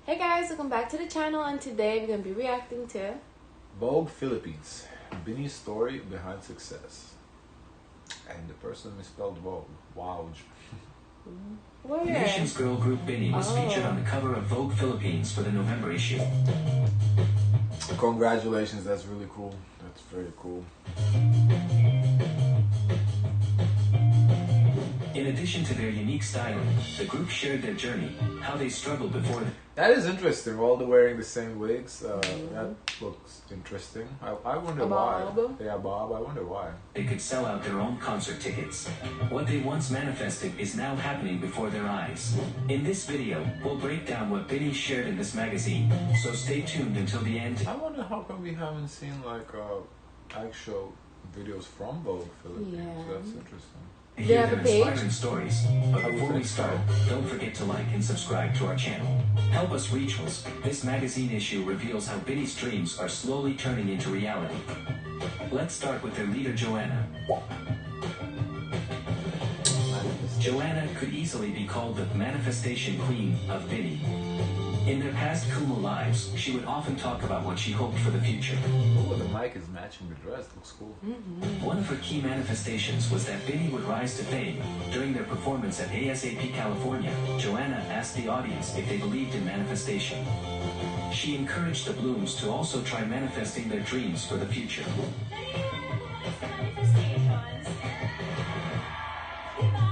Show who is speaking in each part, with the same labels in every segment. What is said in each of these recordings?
Speaker 1: Hey guys, welcome back to the channel, and today we're going to be reacting to
Speaker 2: Vogue Philippines, BINI Story Behind Success. And the person misspelled Vogue. Vouge.
Speaker 1: Where?
Speaker 3: The nation's girl group BINI was featured on the cover of Vogue Philippines for the November issue.
Speaker 2: Congratulations, that's really cool. That's very cool.
Speaker 3: In addition to their unique styling, the group shared their journey, how they struggled before
Speaker 2: That is interesting, all the wearing the same wigs. That looks interesting. I wonder why. Yeah, Bob, I wonder why.
Speaker 3: they could sell out their own concert tickets. What they once manifested is now happening before their eyes. In this video, we'll break down what BINI shared in this magazine, so stay tuned until the end.
Speaker 2: I wonder how come we haven't seen like actual videos from Vogue Philippines.
Speaker 1: Yeah.
Speaker 2: That's interesting.
Speaker 3: To
Speaker 1: They
Speaker 3: hear
Speaker 1: have
Speaker 3: their
Speaker 1: a page?
Speaker 3: inspiring stories. But before we start, don't forget to like and subscribe to our channel. Help us reach us. This magazine issue reveals how BINI's dreams are slowly turning into reality. Let's start with their leader, Jhoanna. Jhoanna could easily be called the manifestation queen of BINI. In their past Kumu lives, she would often talk about what she hoped for the future.
Speaker 2: Oh, the mic is matching the dress. Looks cool.
Speaker 3: One of her key manifestations was that BINI would rise to fame. During their performance at ASAP California, Jhoanna asked the audience if they believed in manifestation. She encouraged the Blooms to also try manifesting their dreams for the future.
Speaker 4: Manifestations. Diba?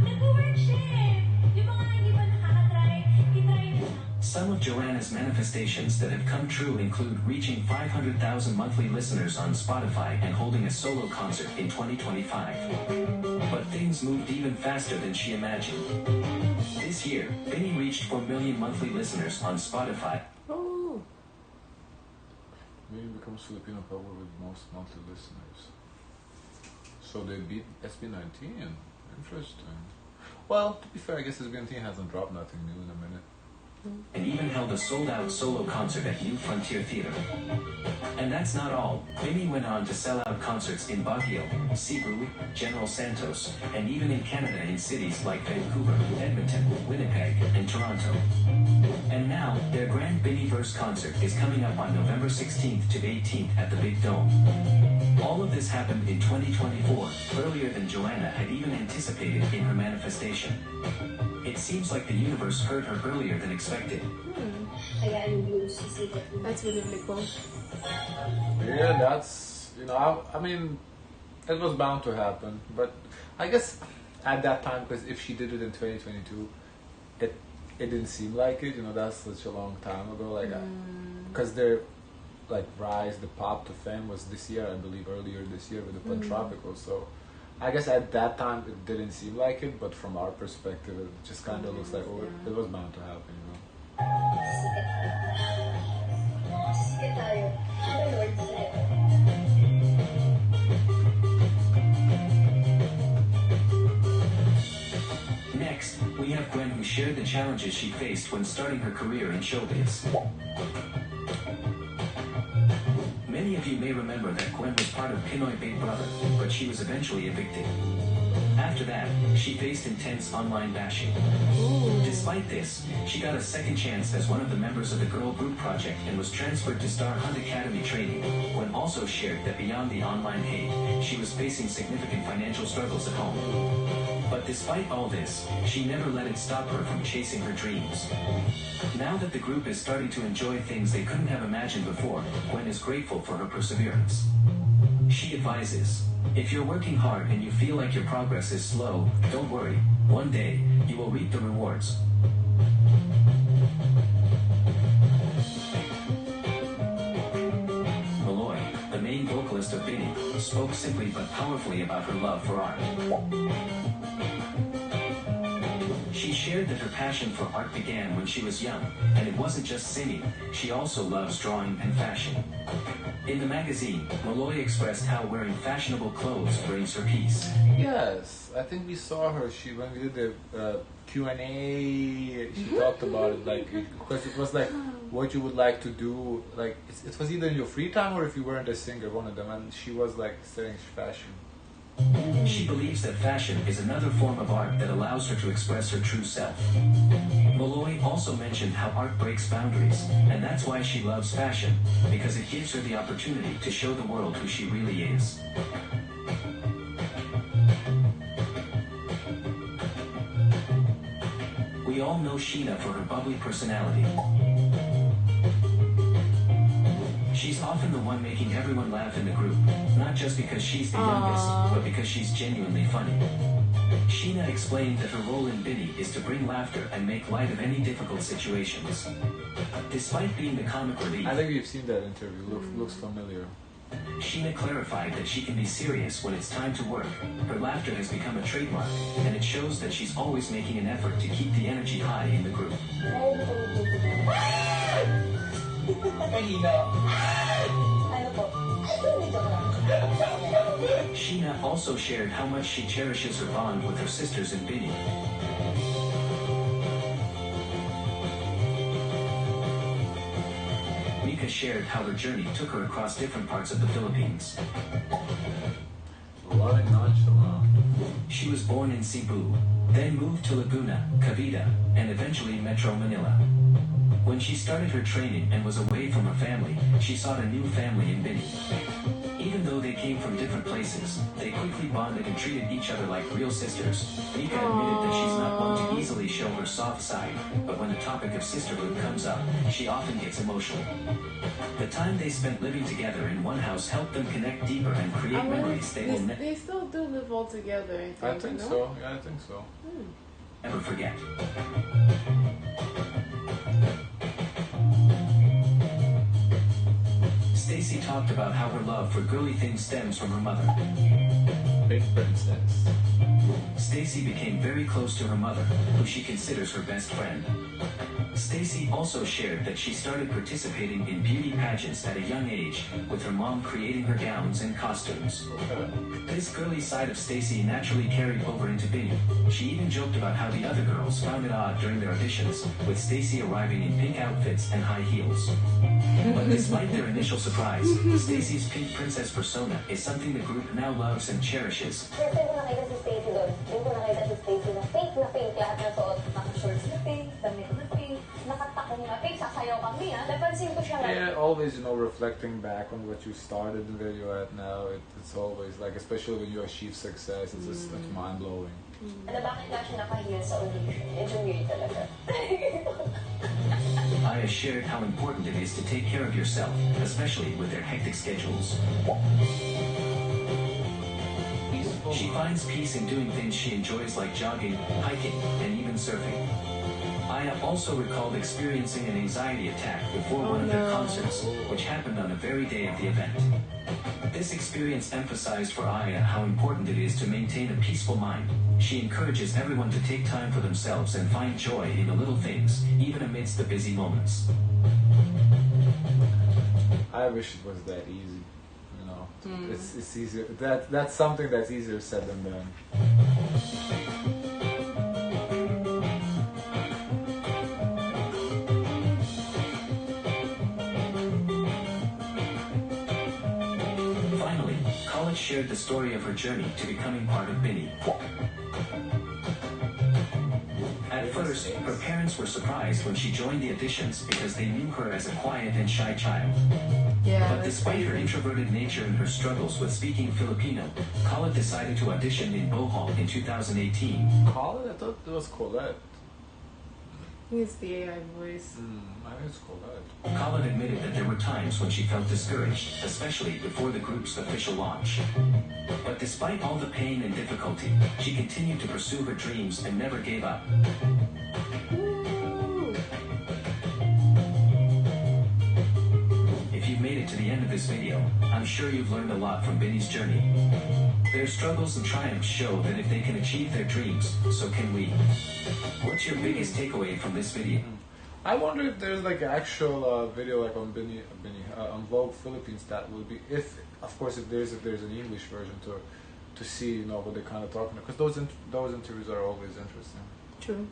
Speaker 4: Nag-work siya eh. Yung mga hindi pa nakakatry, itry nyo.
Speaker 3: Some of Jhoanna's manifestations that have come true include reaching 500,000 monthly listeners on Spotify and holding a solo concert in 2025. But things moved even faster than she imagined. This year, BINI reached 4 million monthly listeners on Spotify.
Speaker 1: Oh,
Speaker 2: BINI becomes Filipino couple with most monthly listeners. So they beat SB19. Interesting. Well, to be fair, I guess SB19 hasn't dropped nothing new in a minute.
Speaker 3: And even held a sold-out solo concert at New Frontier Theater. And that's not all. BINI went on to sell out concerts in Baguio, Cebu, General Santos, and even in Canada in cities like Vancouver, Edmonton, Winnipeg, and Toronto. And now, their grand BINI-verse concert is coming up on November 16th to 18th at the Big Dome. All of this happened in 2024, earlier than Jhoanna had even anticipated in her manifestation. It seems like the universe heard her earlier than expected.
Speaker 4: Kaya ang views sisikat mo.
Speaker 1: that's really, really cool.
Speaker 2: Yeah, that's, I mean, it was bound to happen. But I guess at that time, because if she did it in 2022, it didn't seem like it. That's such a long time ago. Like, because their like rise, the pop to fame was this year, I believe, earlier this year with the Pantropical. So I guess at that time it didn't seem like it, but from our perspective, it just kind of looks like, oh, it was bound to happen.
Speaker 4: Sikat tayo. Ano Lord sa'yo?
Speaker 3: Next, we have Gwen, who shared the challenges she faced when starting her career in showbiz. Many of you may remember that Gwen was part of Pinoy Big Brother, but she was eventually evicted. After that, she faced intense online bashing. Despite this, she got a second chance as one of the members of the girl group project and was transferred to Star Hunt Academy training. Gwen also shared that beyond the online hate, she was facing significant financial struggles at home. But despite all this, she never let it stop her from chasing her dreams. Now that the group is starting to enjoy things they couldn't have imagined before, Gwen is grateful for her perseverance. She advises, if you're working hard and you feel like your progress is slow, don't worry. One day, you will reap the rewards. Maloi, the main vocalist of BINI, spoke simply but powerfully about her love for art. She shared that her passion for art began when she was young, and it wasn't just singing, she also loves drawing and fashion. In the magazine, Maloi expressed how wearing fashionable clothes brings her peace.
Speaker 2: Yes, I think we saw her. When we did the Q&A, she talked about it, like, because it was like what you would like to do, like it was either in your free time or if you weren't a singer, one of them, and she was like saying fashion.
Speaker 3: She believes that fashion is another form of art that allows her to express her true self. Maloi also mentioned how art breaks boundaries, and that's why she loves fashion, because it gives her the opportunity to show the world who she really is. We all know Sheena for her bubbly personality. She's often the one making everyone laugh in the group, not just because she's the youngest, but because she's genuinely funny. Sheena explained that her role in BINI is to bring laughter and make light of any difficult situations. Despite being the comic relief,
Speaker 2: I think we've seen that interview. Looks familiar.
Speaker 3: Sheena clarified that she can be serious when it's time to work. Her laughter has become a trademark, and it shows that she's always making an effort to keep the energy high in the group. Sheena also shared how much she cherishes her bond with her sisters in BINI. Mikha shared how her journey took her across different parts of the Philippines.
Speaker 2: Loving nonchalant.
Speaker 3: She was born in Cebu, then moved to Laguna, Cavite, and eventually Metro Manila. When she started her training and was away from her family, she sought a new family in BINI. Even though they came from different places, they quickly bonded and treated each other like real sisters. Mikha admitted that she's not one to easily show her soft side, but when the topic of sisterhood comes up, she often gets emotional. The time they spent living together in one house helped them connect deeper and create memories they will
Speaker 1: They still do live all together,
Speaker 2: I think
Speaker 1: no?
Speaker 2: so. Yeah, I think so.
Speaker 3: never forget. Stacey talked about how her love for girly things stems from her mother.
Speaker 2: Big princess.
Speaker 3: Stacey became very close to her mother, who she considers her best friend. Stacey also shared that she started participating in beauty pageants at a young age, with her mom creating her gowns and costumes. This girly side of Stacey naturally carried over into BINI. She even joked about how the other girls found it odd during their auditions, with Stacey arriving in pink outfits and high heels. But despite their initial surprise, Stacey's pink princess persona is something the group now loves and cherishes.
Speaker 5: First time ko nakita si Stacey doon. Doon ko nakita si Stacey na pink lahat na suot. Naka-shorts na pink, damit na pink, nakatakong na pink, sasayaw kami Napansin ko siya
Speaker 2: Yeah, always, reflecting back on what you started and where you're at now, it's always like, especially when you achieve success, it's just like mind-blowing.
Speaker 5: Bakit nga siya naka-heel sa audition? Medyo weird talaga.
Speaker 3: Aiah shared how important it is to take care of yourself, especially with their hectic schedules. She finds peace in doing things she enjoys like jogging, hiking, and even surfing. Aiah also recalled experiencing an anxiety attack before one of their concerts, which happened on the very day of the event. This experience emphasized for Aiah how important it is to maintain a peaceful mind. She encourages everyone to take time for themselves and find joy in the little things, even amidst the busy moments.
Speaker 2: I wish it was that easy. It's easier. That's something that's easier said than done.
Speaker 3: Finally, Colet shared the story of her journey to becoming part of BINI. At first, her parents were surprised when she joined the auditions because they knew her as a quiet and shy child.
Speaker 1: Yeah,
Speaker 3: But despite her introverted nature and her struggles with speaking Filipino, Colet decided to audition in Vogue in 2018.
Speaker 2: Colet? I thought it was Colet.
Speaker 1: It's the AI voice.
Speaker 2: I think it's Colet.
Speaker 3: Colet admitted that there were times when she felt discouraged, especially before the group's official launch. But despite all the pain and difficulty, she continued to pursue her dreams and never gave up. If you've made it to the end of this video, I'm sure you've learned a lot from BINI's journey. Their struggles and triumphs show that if they can achieve their dreams, so can we. What's your biggest takeaway from this video?
Speaker 2: I wonder if there's like an actual video like on on Vogue Philippines that would be, if there's an English version to see what they're kind of talking about, because those interviews are always interesting.
Speaker 1: True.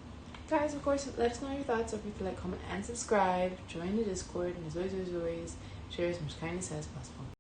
Speaker 1: Guys, of course, let us know your thoughts. Don't forget to like, comment, and subscribe. Join the Discord. And as always, share as much kindness as possible.